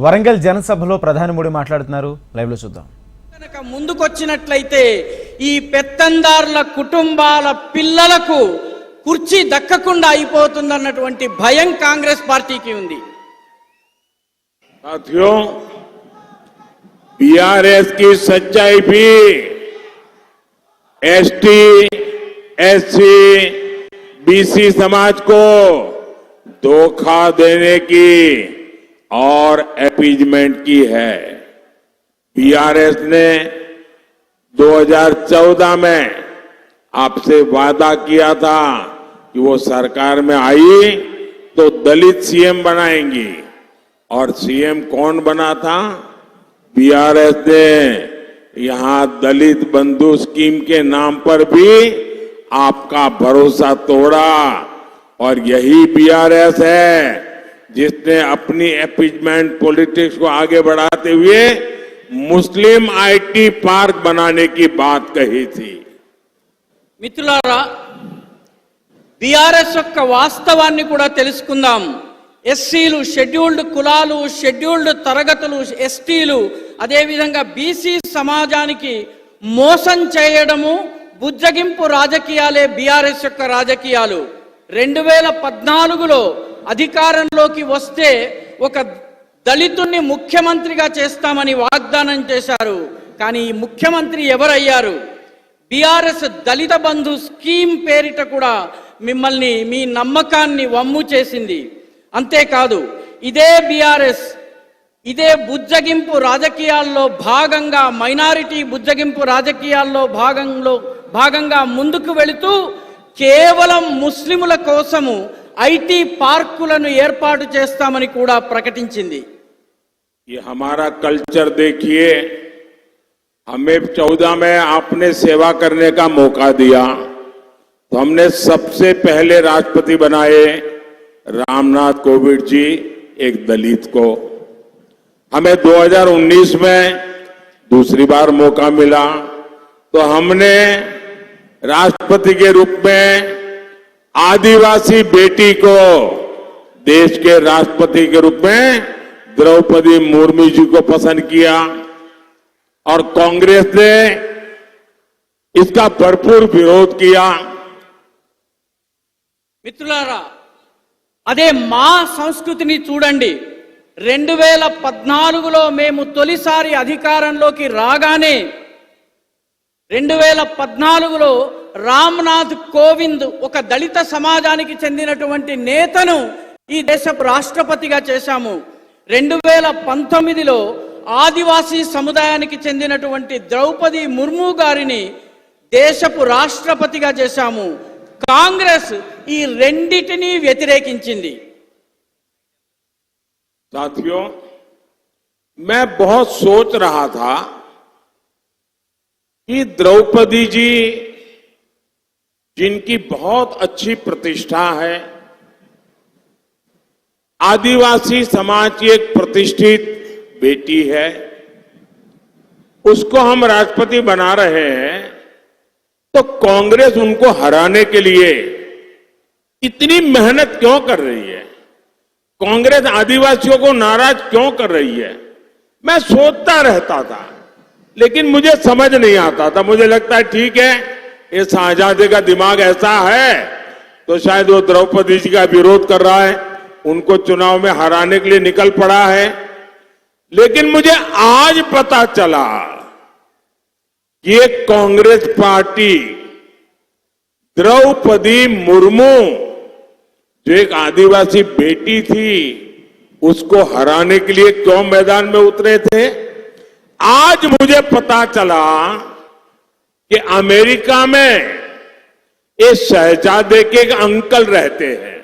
వరంగల్ జనసభలో ప్రధాని మోడీ మాట్లాడుతున్నారు. లైవ్ లో చూద్దాం. కనుక ముందుకొచ్చినట్లయితే ఈ పెత్తందారుల కుటుంబాల పిల్లలకు కుర్చీ దక్కకుండా అయిపోతుందన్నటువంటి భయం కాంగ్రెస్ పార్టీకి ఉంది. साथियों, बीआरएस की सच्चाई भी एसटी, एससी, बीसी समाज को धोखा देने की और अपीजमेंट की है। बीआरएस ने 2014 में आपसे वादा किया था कि वो सरकार में आई तो दलित सीएम बनाएंगी, और सीएम कौन बना था? बीआरएस ने यहां दलित बंधु स्कीम के नाम पर भी आपका भरोसा तोड़ा, और यही बीआरएस है जिसने अपनी अपीजमेंट पॉलिटिक्स को आगे बढ़ाते हुए मुस्लिम आईटी पार्क बनाने की बात कही थी. మిత్రులారా, బీఆర్ఎస్ యొక్క వాస్తవాన్ని కూడా తెలుసుకుందాం. ఎస్సీలు, షెడ్యూల్డ్ కులాలు, షెడ్యూల్డ్ తరగతులు, ఎస్టీలు, అదేవిధంగా బీసీ సమాజానికి మోసం చేయడము, బుజ్జగింపు రాజకీయాలే బీఆర్ఎస్ యొక్క రాజకీయాలు. 2014లో అధికారంలోకి వస్తే ఒక దళితుణ్ణి ముఖ్యమంత్రిగా చేస్తామని వాగ్దానం చేశారు. కానీ ఈ ముఖ్యమంత్రి ఎవరయ్యారు? బీఆర్ఎస్ దళిత బంధు స్కీమ్ పేరిట కూడా మిమ్మల్ని, మీ నమ్మకాన్ని వమ్ము చేసింది. అంతేకాదు, ఇదే బీఆర్ఎస్ ఇదే బుజ్జగింపు రాజకీయాల్లో భాగంగా, మైనారిటీ బుజ్జగింపు రాజకీయాల్లో భాగంగా ముందుకు వెళుతూ కేవలం ముస్లిముల కోసము ఐటీ పార్కులను ఏర్పాటు చేస్తామని కూడా ప్రకటించింది. ये हमारा कल्चर देखिए. हमें 14 में आपने सेवा करने का मौका दिया तो हमने सबसे पहले राष्ट्रपति बनाए रामनाथ कोविंद जी, एक दलित को. हमें 2019 में दूसरी बार मौका मिला तो हमने राष्ट्रपति के रूप में आदिवासी बेटी को देश के राष्ट्रपति के रूप में द्रौपदी मुर्मू जी को पसंद किया, और कांग्रेस ने इसका भरपूर विरोध किया. మిత్రులారా, అదే మా సంస్కృతిని చూడండి. 2014లో మేము తొలిసారి అధికారంలోకి రాగానే 2014లో రామ్నాథ్ కోవింద్ ఒక దళిత సమాజానికి చెందినటువంటి నేతను ఈ దేశపు రాష్ట్రపతిగా చేశాము. 2019లో ఆదివాసీ సముదాయానికి చెందినటువంటి ద్రౌపది ముర్ము గారిని దేశపు రాష్ట్రపతిగా చేశాము. కాంగ్రెస్ ఈ రెండిటిని వ్యతిరేకించింది. साथियों, मैं बहुत सोच रहा था कि द्रौपदी जी, जिनकी बहुत अच्छी प्रतिष्ठा है, आदिवासी समाज की एक प्रतिष्ठित बेटी है, उसको हम राष्ट्रपति बना रहे हैं, तो कांग्रेस उनको हराने के लिए इतनी मेहनत क्यों कर रही है? कांग्रेस आदिवासियों को नाराज क्यों कर रही है? मैं सोचता रहता था, लेकिन मुझे समझ नहीं आता था. मुझे लगता है ठीक है, ये शाहजादे का दिमाग ऐसा है तो शायद वो द्रौपदी जी का विरोध कर रहा है, उनको चुनाव में हराने के लिए निकल पड़ा है. लेकिन मुझे आज पता चला कि ये कांग्रेस पार्टी द्रौपदी मुर्मू, जो एक आदिवासी बेटी थी, उसको हराने के लिए क्यों मैदान में उतरे थे. आज मुझे पता चला कि अमेरिका में ये शहजादे के अंकल रहते हैं.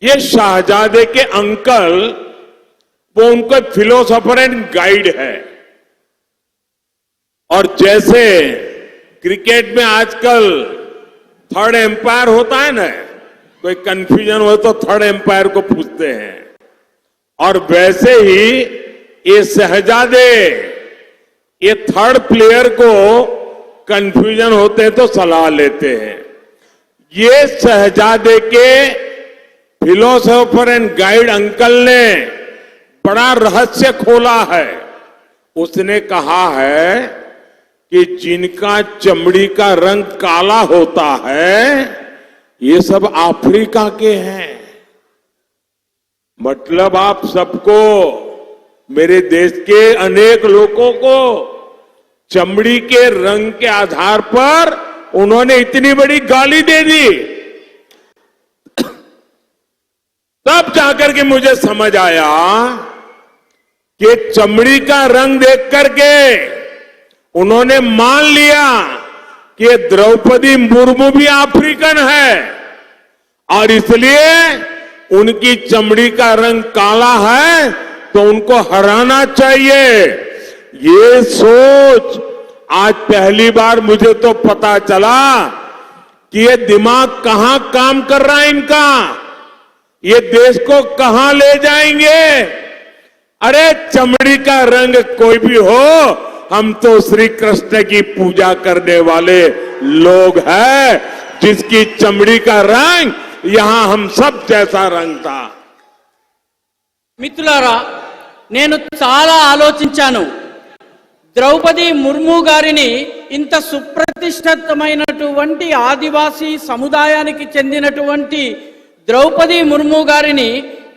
ये शहजादे के अंकल, वो उनको फिलोसोफर एंड गाइड है. और जैसे क्रिकेट में आजकल थर्ड एम्पायर होता है ना, कोई कंफ्यूजन हो तो थर्ड एम्पायर को पूछते हैं, और वैसे ही ये शहजादे, ये थर्ड प्लेयर को कंफ्यूजन होते हैं तो सलाह लेते हैं. ये शहजादे के फिलोसोफर एंड गाइड अंकल ने बड़ा रहस्य खोला है। उसने कहा है कि जिनका चमड़ी का रंग काला होता है ये सब अफ्रीका के हैं। मतलब आप सबको, मेरे देश के अनेक लोगों को चमड़ी के रंग के आधार पर उन्होंने इतनी बड़ी गाली दे दी। तब जाकर के मुझे समझ आया कि चमड़ी का रंग देख करके उन्होंने मान लिया कि द्रौपदी मुर्मू भी अफ्रीकन है और इसलिए उनकी चमड़ी का रंग काला है तो उनको हराना चाहिए। ये सोच आज पहली बार मुझे तो पता चला कि ये दिमाग कहां काम कर रहा है इनका, ये देश को कहां ले जाएंगे। अरे चमड़ी का रंग कोई भी हो, हम तो श्री कृष्ण की पूजा करने वाले लोग हैं जिसकी चमड़ी का रंग यहां हम सब जैसा रंग था। మిత్రులారా, నేను చాలా ఆలోచించాను. ద్రౌపది ముర్ము గారిని ఇంత సుప్రతిష్ఠితమైనటువంటి ఆదివాసీ సముదాయానికి చెందినటువంటి ద్రౌపది ముర్ము గారిని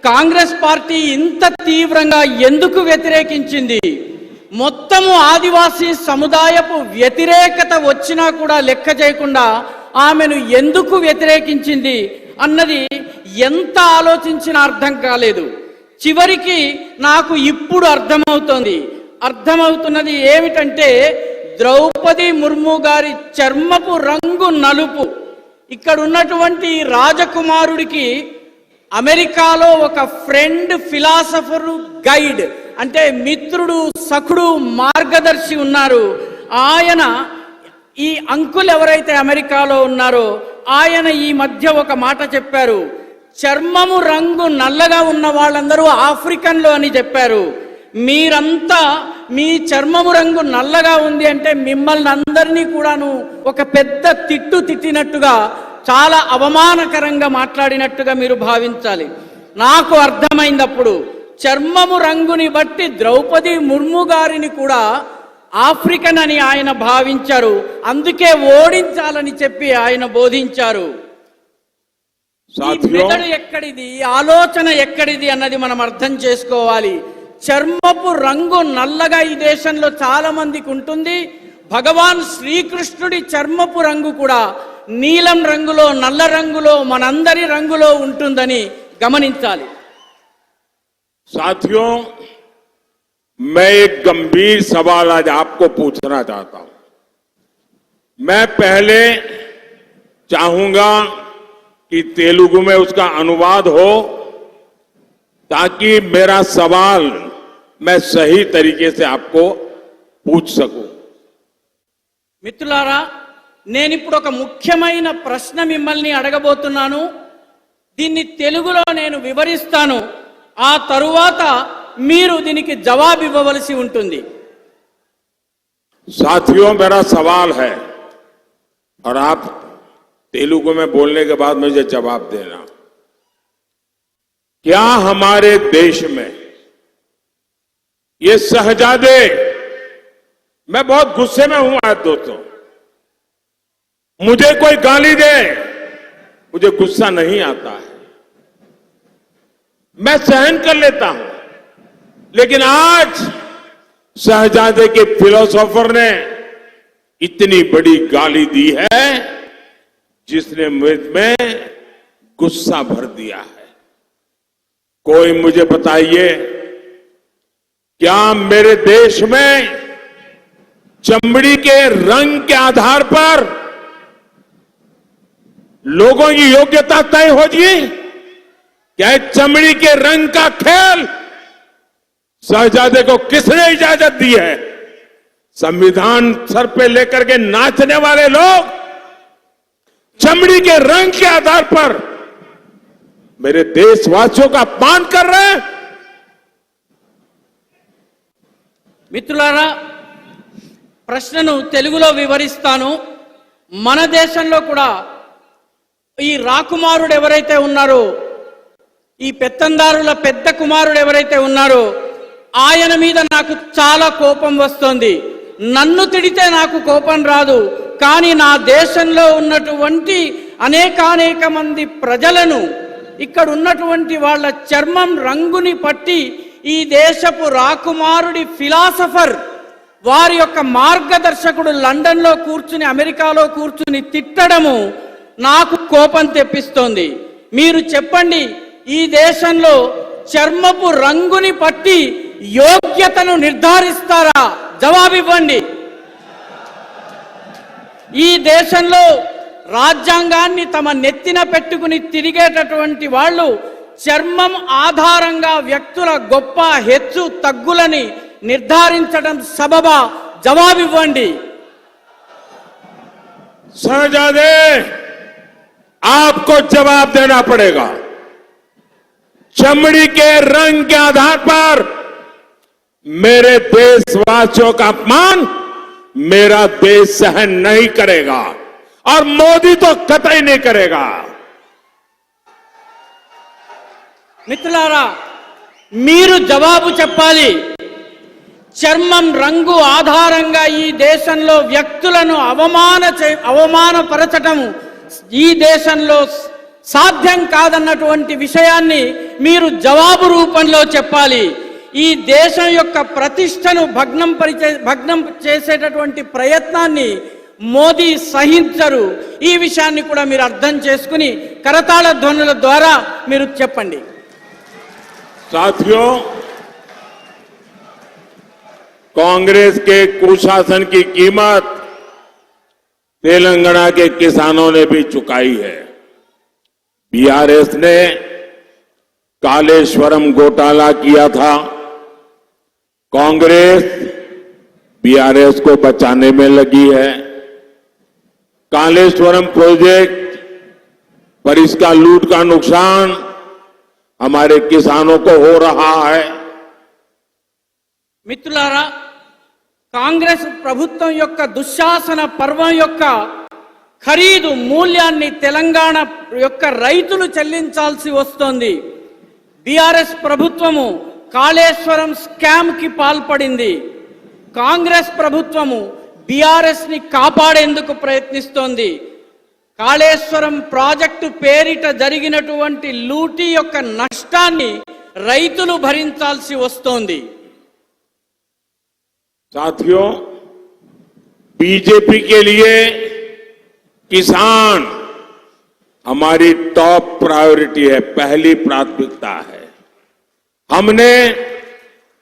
కాంగ్రెస్ పార్టీ ఇంత తీవ్రంగా ఎందుకు వ్యతిరేకించింది? మొత్తము ఆదివాసీ సముదాయపు వ్యతిరేకత వచ్చినా కూడా లెక్క చేయకుండా ఆమెను ఎందుకు వ్యతిరేకించింది అన్నది ఎంత ఆలోచించినా అర్థం కాలేదు. చివరికి నాకు ఇప్పుడు అర్థమవుతున్నది ఏమిటంటే ద్రౌపది ముర్ము గారి చర్మపు రంగు నలుపు. ఇక్కడ ఉన్నటువంటి రాజకుమారుడికి అమెరికాలో ఒక ఫ్రెండ్, ఫిలాసఫరు, గైడ్ అంటే మిత్రుడు, సఖుడు, మార్గదర్శి ఉన్నారు. ఆయన ఈ అంకుల్ ఎవరైతే అమెరికాలో ఉన్నారో ఆయన ఈ మధ్య ఒక మాట చెప్పారు. చర్మము రంగు నల్లగా ఉన్న వాళ్ళందరూ ఆఫ్రికన్లు అని చెప్పారు. మీరంతా మీ చర్మము రంగు నల్లగా ఉంది అంటే మిమ్మల్ని అందరినీ కూడాను ఒక పెద్ద తిట్టినట్టుగా, చాలా అవమానకరంగా మాట్లాడినట్టుగా మీరు భావించాలి. నాకు అర్థమైనప్పుడు చర్మము రంగుని బట్టి ద్రౌపది ముర్ము గారిని కూడా ఆఫ్రికన్ అని ఆయన భావించారు. అందుకే ఓడించాలని చెప్పి ఆయన బోధించారు. మెదడు ఎక్కడిది, ఆలోచన ఎక్కడిది అన్నది మనం అర్థం చేసుకోవాలి. చర్మపు రంగు నల్లగా ఈ దేశంలో చాలా మందికి ఉంటుంది. భగవాన్ శ్రీకృష్ణుడి చర్మపు రంగు కూడా నీలం రంగులో, నల్ల రంగులో, మనందరి రంగులో ఉంటుందని గమనించాలి. साथियों, मैं एक गंभीर सवाल आज आपको पूछना चाहता हूं. मैं पहले चाहूंगा कि तेलुगु में उसका अनुवाद हो ताकि मेरा सवाल मैं सही तरीके से आपको पूछ सकूं. మిత్రులారా, నేను ఇప్పుడు ఒక ముఖ్యమైన ప్రశ్న మిమ్మల్ని అడగబోతున్నాను. దీన్ని తెలుగులో నేను వివరిస్తాను. ఆ తరువాత మీరు దీనికి జవాబు ఇవ్వవలసి ఉంటుంది. साथियों, मेरा सवाल है और आप तेलुगु में बोलने के बाद मुझे जवाब देना. क्या हमारे देश में ये शहजादे, मैं बहुत गुस्से में हूं आज दोस्तों, मुझे कोई गाली दे मुझे गुस्सा नहीं आता है, मैं सहन कर लेता हूं. लेकिन आज शहजादे के फिलोसोफर ने इतनी बड़ी गाली दी है जिसने मुझ में गुस्सा भर दिया है. कोई मुझे बताइए, क्या मेरे देश में चमड़ी के रंग के आधार पर लोगों की योग्यता तय होगी? क्या चमड़ी के रंग का खेल शहजादे को किसने इजाजत दी है? संविधान सर पे लेकर के नाचने वाले लोग चमड़ी के रंग के आधार पर मेरे देशवासियों का अपमान कर रहे हैं. మిత్రులారా, ప్రశ్నను తెలుగులో వివరిస్తాను. మన దేశంలో కూడా ఈ రాకుమారుడు ఎవరైతే ఉన్నారో ఈ పెత్తందారుల పెద్ద కుమారుడు ఎవరైతే ఉన్నారో ఆయన మీద నాకు చాలా కోపం వస్తుంది. నన్ను తిడితే నాకు కోపం రాదు, కానీ నా దేశంలో ఉన్నటువంటి అనేక మంది ప్రజలను, ఇక్కడ ఉన్నటువంటి వాళ్ళ చర్మం రంగుని పట్టి ఈ దేశపు రాకుమారుడి ఫిలాసఫర్ వారి యొక్క మార్గదర్శకుడు లండన్లో కూర్చుని అమెరికాలో కూర్చుని తిట్టడము నాకు కోపం తెప్పిస్తోంది. మీరు చెప్పండి, ఈ దేశంలో చర్మపు రంగుని పట్టి యోగ్యతను నిర్ధారిస్తారా? జవాబివ్వండి. ఈ దేశంలో రాజ్యాంగాన్ని తమ నెత్తిన పెట్టుకుని తిరిగేటటువంటి వాళ్ళు చర్మం ఆధారంగా వ్యక్తుల గొప్ప హెచ్చు తగ్గులని నిర్ధారించడం సబబా? జవాబివ్వండి. शहजादे, आपको जवाब देना पड़ेगा। चमड़ी के रंग के आधार पर मेरे देशवासियों का अपमान मेरा देश सहन नहीं करेगा और मोदी तो कतई नहीं करेगा। మిత్రులారా, మీరు జవాబు చెప్పాలి. చర్మం రంగు ఆధారంగా ఈ దేశంలో వ్యక్తులను అవమానపరచటం ఈ దేశంలో సాధ్యం కాదన్నటువంటి విషయాన్ని మీరు జవాబు రూపంలో చెప్పాలి. ఈ దేశం యొక్క ప్రతిష్టను భగ్నం చేసేటటువంటి ప్రయత్నాన్ని మోదీ సహించరు. ఈ విషయాన్ని కూడా మీరు అర్థం చేసుకుని కరతాళ ధ్వనుల ద్వారా మీరు చెప్పండి. साथियों, कांग्रेस के कुशासन की कीमत तेलंगाना के किसानों ने भी चुकाई है। बीआरएस ने कालेश्वरम घोटाला किया था। कांग्रेस बीआरएस को बचाने में लगी है। कालेश्वरम प्रोजेक्ट पर इसका लूट का नुकसान हमारे किसानों को हो रहा है। మిత్రులారా, కాంగ్రెస్ ప్రభుత్వం యొక్క దుశ్శాసన పర్వం యొక్క ఖరీదు మూల్యాన్ని తెలంగాణ యొక్క రైతులు చెల్లించాల్సి వస్తోంది. బీఆర్ఎస్ ప్రభుత్వము కాళేశ్వరం స్కామ్ కి పాల్పడింది. కాంగ్రెస్ ప్రభుత్వము బీఆర్ఎస్ ని కాపాడేందుకు ప్రయత్నిస్తోంది. కాళేశ్వరం ప్రాజెక్టు పేరిట జరిగినటువంటి లూటీ యొక్క నష్టాన్ని రైతులు భరించాల్సి వస్తోంది. साथियों, बीजेपी के लिए किसान हमारी टॉप प्रायोरिटी है, पहली प्राथमिकता है। हमने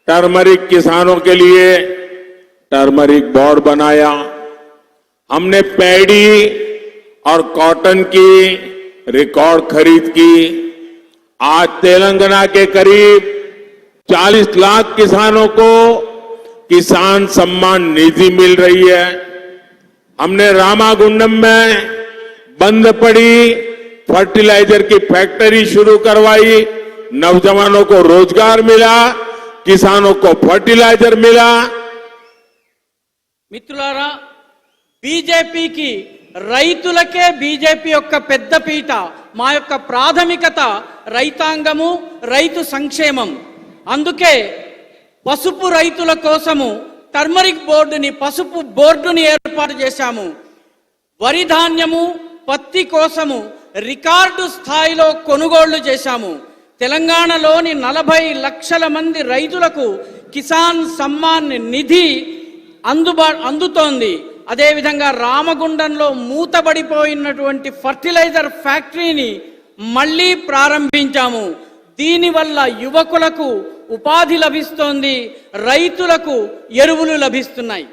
टर्मरिक किसानों के लिए टर्मरिक बोर्ड बनाया। हमने पैडी और कॉटन की रिकॉर्ड खरीद की। आज तेलंगाना के करीब 40 लाख किसानों को किसान सम्मान निधि मिल रही है। हमने रामागुंडम में बंद पड़ी फर्टिलाइजर की फैक्ट्री शुरू करवाई। नौजवानों को रोजगार मिला, किसानों को फर्टिलाइजर मिला। మిత్రులారా, బీజేపీకి రైతులకే బీజేపీ యొక్క పెద్దపీట. మా యొక్క ప్రాథమికత రైతాంగము, రైతు సంక్షేమం. అందుకే పసుపు రైతుల కోసము టర్మరిక్ బోర్డుని, పసుపు బోర్డుని ఏర్పాటు చేశాము. వరి ధాన్యము, పత్తి కోసము రికార్డు స్థాయిలో కొనుగోళ్లు చేశాము. తెలంగాణలోని 40 లక్షల మంది రైతులకు కిసాన్ సమ్మాన్ నిధి అందుతోంది. అదేవిధంగా రామగుండంలో మూతబడిపోయినటువంటి ఫర్టిలైజర్ ఫ్యాక్టరీని మళ్లీ ప్రారంభించాము. దీనివల్ల యువకులకు ఉపాధి లభిస్తోంది, రైతులకు ఎరువులు లభిస్తున్నాయి.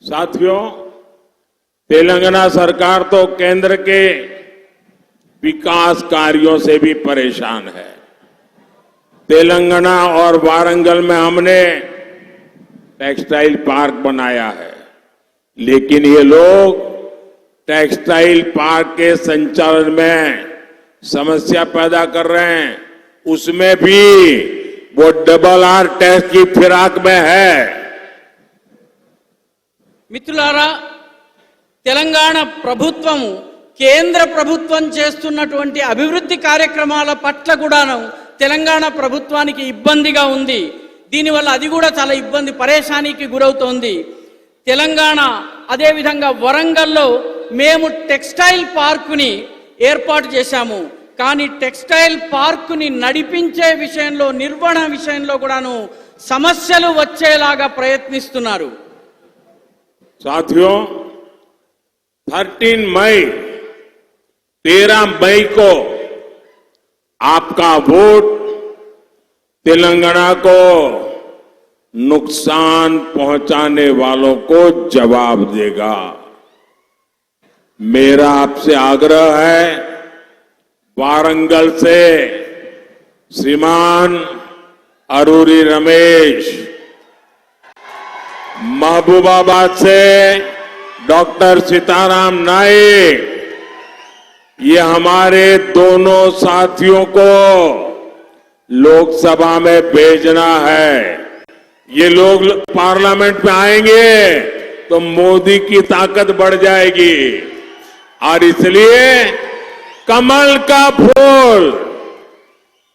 साथियों, तेलंगाना सरकार तो केंद्र के विकास कार्यों से भी परेशान है। तेलंगाना और वारंगल में हमने टेक्सटाइल पार्क बनाया है, लेकिन ये लोग टेक्सटाइल पार्क के संचालन में समस्या पैदा कर रहे हैं। उसमें भी वो RRR टैक्स की फिराक में है। మిత్రులారా, తెలంగాణ ప్రభుత్వము కేంద్ర ప్రభుత్వం చేస్తున్నటువంటి అభివృద్ధి కార్యక్రమాల పట్ల కూడాను తెలంగాణ ప్రభుత్వానికి ఇబ్బందిగా ఉంది. దీనివల్ల అది కూడా చాలా ఇబ్బంది పరేషానికి గురవుతోంది. తెలంగాణ అదేవిధంగా వరంగల్లో మేము టెక్స్టైల్ పార్కుని ఏర్పాటు చేశాము. కానీ టెక్స్టైల్ పార్కుని నడిపించే విషయంలో, నిర్వహణ విషయంలో కూడాను సమస్యలు వచ్చేలాగా ప్రయత్నిస్తున్నారు. साथियों, 13 मई को आपका वोट तेलंगाना को नुकसान पहुंचाने वालों को जवाब देगा. मेरा आपसे आग्रह है, वारंगल से श्रीमान अरूरी रमेश, महबूबाबाद से डॉक्टर सीताराम नाइक, ये हमारे दोनों साथियों को लोकसभा में भेजना है. ये लोग पार्लियामेंट में आएंगे तो मोदी की ताकत बढ़ जाएगी. और इसलिए कमल का फूल,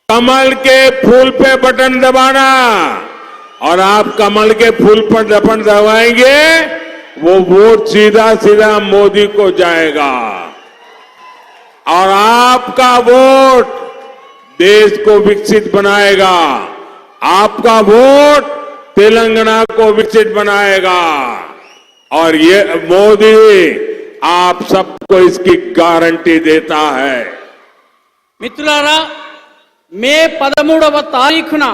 कमल के फूल पे बटन दबाना, और आप कमल के फूल पर बटन दबाएंगे, वो वोट सीधा सीधा मोदी को जाएगा. और आपका वोट देश को विकसित बनाएगा. आपका वोट तेलंगाना को विकसित बनाएगा. और ये मोदी आप सबको इसकी गारंटी देता है. మిత్రులారా, మే 13వ తారీఖున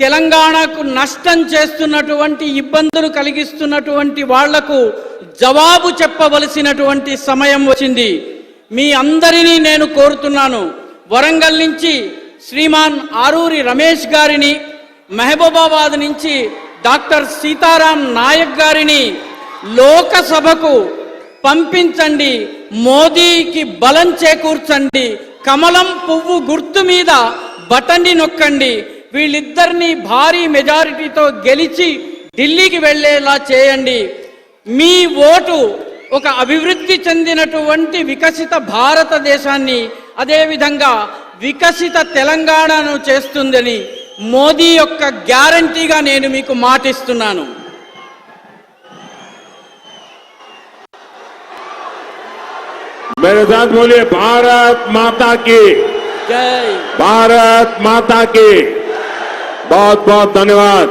తెలంగాణకు నష్టం చేస్తున్నటువంటి, ఇబ్బందులు కలిగిస్తున్నటువంటి వాళ్లకు జవాబు చెప్పవలసినటువంటి సమయం వచ్చింది. మీ అందరినీ నేను కోరుతున్నాను, వరంగల్ నుంచి శ్రీమాన్ ఆరూరి రమేష్ గారిని, మహబూబాబాద్ నుంచి డాక్టర్ సీతారాం నాయక్ గారిని లోకసభకు పంపించండి. మోదీకి బలం చేకూర్చండి. కమలం పువ్వు గుర్తు మీద బటన్ని నొక్కండి. వీళ్ళిద్దరినీ భారీ మెజారిటీతో గెలిచి ఢిల్లీకి వెళ్లేలా చేయండి. మీ ఓటు ఒక అభివృద్ధి చెందినటువంటి వికసిత భారతదేశాన్ని, అదేవిధంగా వికసిత తెలంగాణను చేస్తుందని మోదీ యొక్క గ్యారంటీగా నేను మీకు మాటిస్తున్నాను. मेरे साथ बोलिए, भारत माता की జై. भारत माता की. बहुत बहुत धन्यवाद.